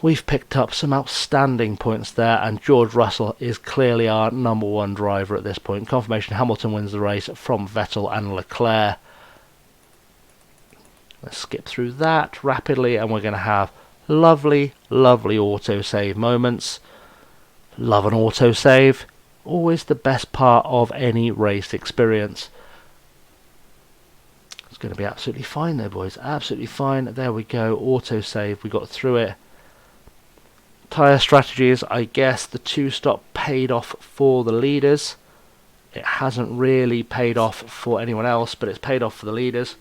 We've picked up some outstanding points there, and George Russell is clearly our number 1 driver at this point. Confirmation Hamilton wins the race from Vettel and Leclerc. Let's skip through that rapidly, and we're going to have lovely, lovely autosave moments. Love an autosave. Always the best part of any race experience. It's going to be absolutely fine though, boys. Absolutely fine. There we go. Autosave. We got through it. Tyre strategies, I guess the 2-stop paid off for the leaders. It hasn't really paid off for anyone else, but it's paid off for the leaders.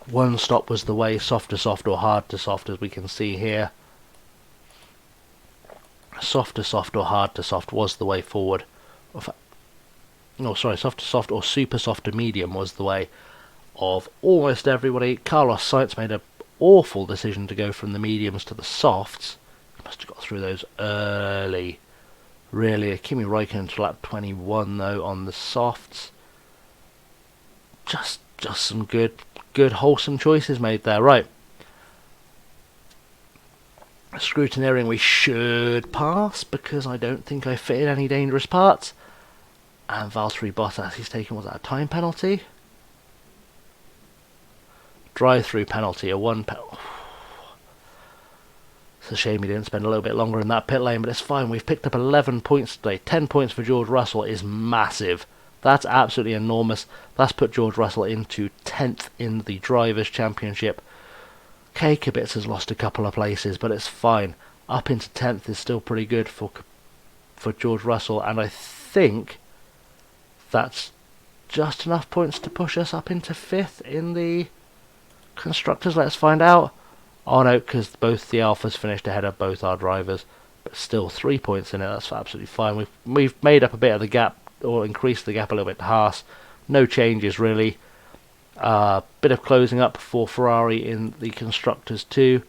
1 stop was the way, soft to soft or hard to soft, as we can see here. Soft to soft or hard to soft was the way forward. No, sorry, soft to soft or super soft to medium was the way of almost everybody. Carlos Sainz made a awful decision to go from the mediums to the softs. He must have got through those early. Really, Kimi Räikkönen to lap 21 though on the softs. Just some good wholesome choices made there. Right. Scrutineering we should pass because I don't think I fitted any dangerous parts. And Valtteri Bottas, he's taken, was that a time penalty? drive-through penalty, a 1 penalty. It's a shame he didn't spend a little bit longer in that pit lane, but it's fine. We've picked up 11 points today. 10 points for George Russell is massive. That's absolutely enormous. That's put George Russell into 10th in the Drivers' Championship. Okay, Kibitz has lost a couple of places, but it's fine. Up into 10th is still pretty good for George Russell, and I think that's just enough points to push us up into 5th in the Constructors. Let's find out. Oh no, because both the Alphas finished ahead of both our drivers, but still 3 points in it. That's absolutely fine. We've made up a bit of the gap, or increased the gap a little bit to Haas. No changes really. Bit of closing up for Ferrari in the Constructors too,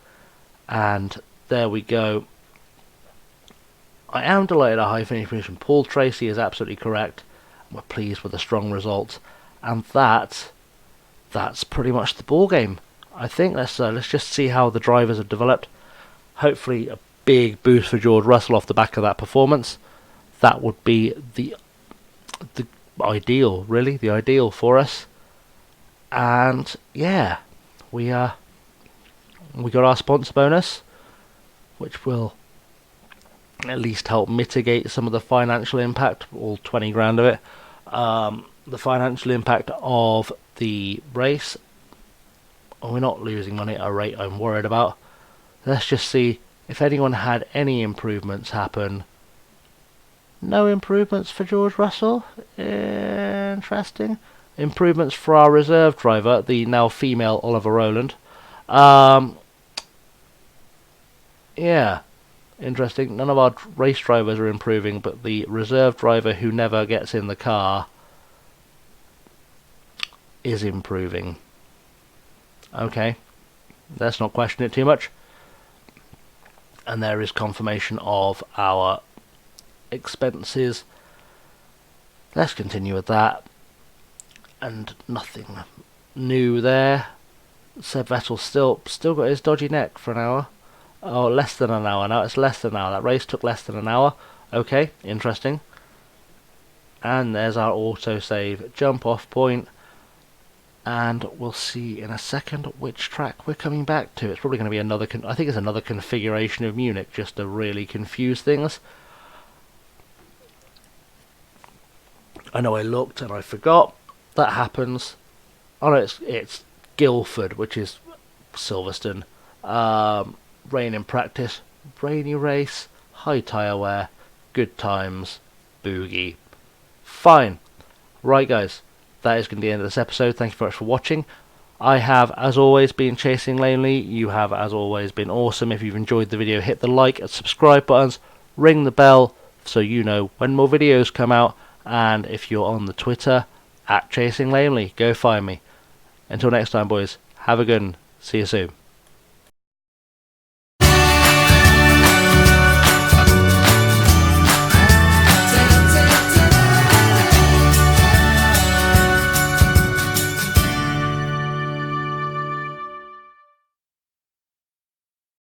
and there we go. I am delighted at high finish position. Paul Tracy is absolutely correct. We're pleased with the strong results, and that's pretty much the ball game. I think let's just see how the drivers have developed. Hopefully a big boost for George Russell off the back of that performance. That would be the ideal, really, the ideal for us. And yeah, we got our sponsor bonus, which will at least help mitigate some of the financial impact, all 20 grand of it. The financial impact of the race. We're not losing money at a rate I'm worried about. Let's just see if anyone had any improvements happen. No improvements for George Russell. Interesting. Improvements for our reserve driver, the now female Oliver Rowland. Yeah, interesting. None of our race drivers are improving, but the reserve driver who never gets in the car is improving. Okay, let's not question it too much. And there is confirmation of our expenses. Let's continue with that. And nothing new there. Seb Vettel still got his dodgy neck for an hour. Oh, less than an hour now. It's less than an hour. That race took less than an hour. Okay, interesting. And there's our autosave jump off point. And we'll see in a second which track we're coming back to. It's probably going to be another... I think it's another configuration of Munich, just to really confuse things. I know I looked and I forgot. That happens. Oh no, it's Guildford, which is Silverstone. Rain in practice. Rainy race. High tyre wear. Good times. Boogie. Fine. Right, guys. That is going to be the end of this episode. Thank you very much for watching. I have, as always, been Chasing Lanely. You have, as always, been awesome. If you've enjoyed the video, hit the like and subscribe buttons. Ring the bell so you know when more videos come out. And if you're on the Twitter, @Chasing Lanely, go find me. Until next time, boys, have a good one. See you soon.